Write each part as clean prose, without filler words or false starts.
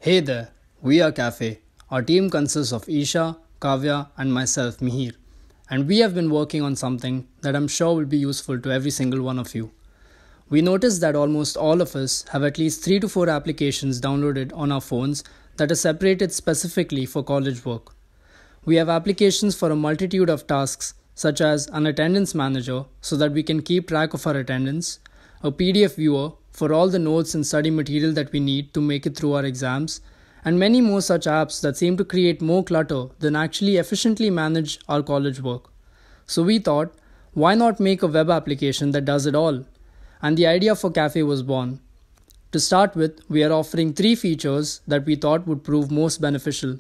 Hey there, we are Cafe. Our team consists of Isha, Kavya, and myself, Mihir. And we have been working on something that I'm sure will be useful to every single one of you. We noticed that almost all of us have at least 3 to 4 applications downloaded on our phones that are separated specifically for college work. We have applications for a multitude of tasks, such as an attendance manager so that we can keep track of our attendance, a PDF viewer for all the notes and study material that we need to make it through our exams, and many more such apps that seem to create more clutter than actually efficiently manage our college work. So we thought, why not make a web application that does it all? And the idea for Cafe was born. To start with, we are offering 3 features that we thought would prove most beneficial.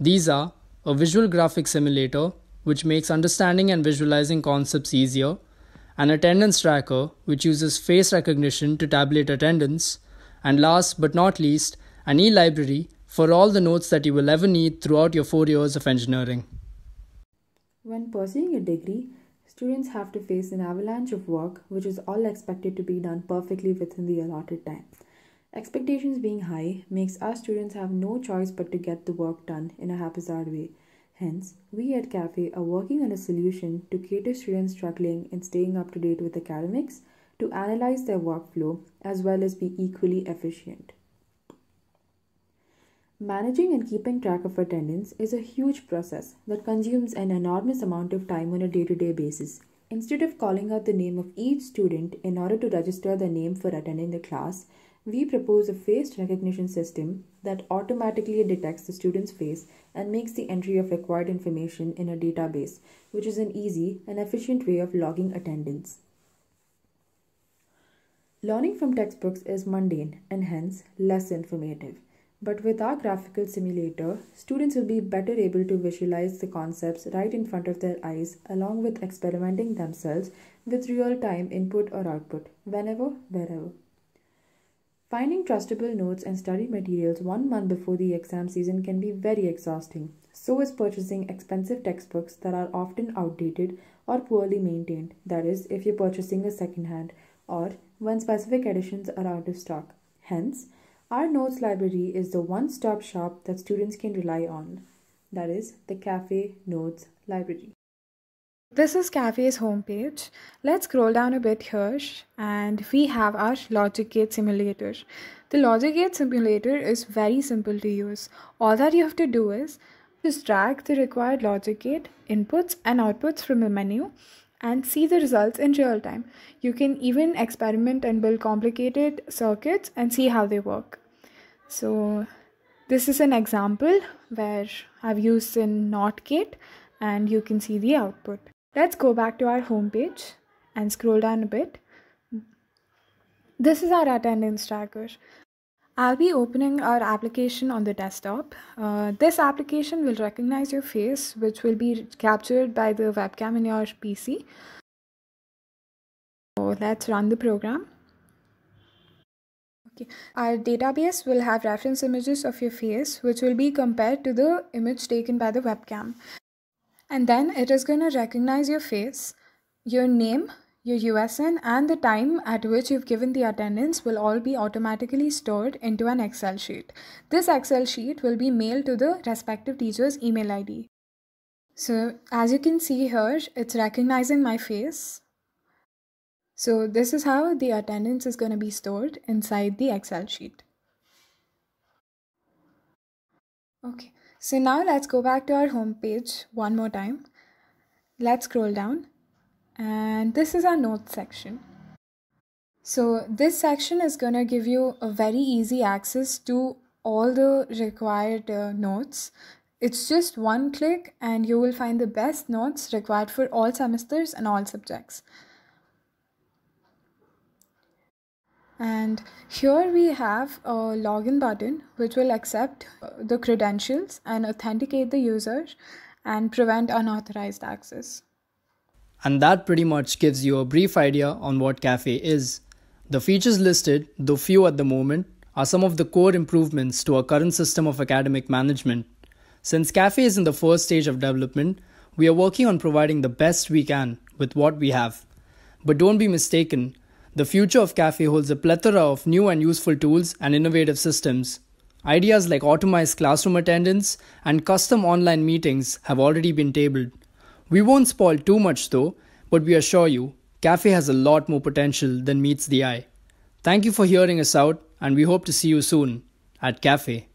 These are a visual graphics simulator, which makes understanding and visualizing concepts easier, an attendance tracker, which uses face recognition to tabulate attendance, and last but not least, an e-library for all the notes that you will ever need throughout your 4 years of engineering. When pursuing a degree, students have to face an avalanche of work which is all expected to be done perfectly within the allotted time. Expectations being high makes our students have no choice but to get the work done in a haphazard way. Hence, we at Cafe are working on a solution to cater students struggling in staying up to date with academics to analyze their workflow as well as be equally efficient. Managing and keeping track of attendance is a huge process that consumes an enormous amount of time on a day-to-day basis. Instead of calling out the name of each student in order to register their name for attending the class, we propose a face recognition system that automatically detects the student's face and makes the entry of required information in a database, which is an easy and efficient way of logging attendance. Learning from textbooks is mundane and hence less informative. But with our graphical simulator, students will be better able to visualize the concepts right in front of their eyes along with experimenting themselves with real-time input or output, whenever, wherever. Finding trustable notes and study materials 1 month before the exam season can be very exhausting. So is purchasing expensive textbooks that are often outdated or poorly maintained, that is, if you're purchasing a second-hand, or when specific editions are out of stock. Hence, our notes library is the one-stop shop that students can rely on. That is the Cafe Notes Library. This is Cafe's homepage. Let's scroll down a bit here and we have our Logic Gate simulator. The Logic Gate simulator is very simple to use. All that you have to do is just drag the required Logic Gate inputs and outputs from the menu and see the results in real time. You can even experiment and build complicated circuits and see how they work. So this is an example where I've used a NOT gate and you can see the output. Let's go back to our homepage and scroll down a bit. This is our attendance tracker. I'll be opening our application on the desktop. This application will recognize your face, which will be captured by the webcam in your PC. So let's run the program. Okay. Our database will have reference images of your face, which will be compared to the image taken by the webcam. And then it is going to recognize your face, your name, your USN, and the time at which you've given the attendance will all be automatically stored into an Excel sheet. This Excel sheet will be mailed to the respective teacher's email ID. So as you can see here, it's recognizing my face. So this is how the attendance is going to be stored inside the Excel sheet. Okay. So now let's go back to our home page one more time. Let's scroll down and this is our notes section. So this section is going to give you a very easy access to all the required notes. It's just one click and you will find the best notes required for all semesters and all subjects. And here we have a login button which will accept the credentials and authenticate the user and prevent unauthorized access. And that pretty much gives you a brief idea on what Cafe is. The features listed, though few at the moment, are some of the core improvements to our current system of academic management. Since Cafe is in the first stage of development, we are working on providing the best we can with what we have. But don't be mistaken, the future of Cafe holds a plethora of new and useful tools and innovative systems. Ideas like automized classroom attendance and custom online meetings have already been tabled. We won't spoil too much though, but we assure you, Caffe has a lot more potential than meets the eye. Thank you for hearing us out, and we hope to see you soon at Caffe.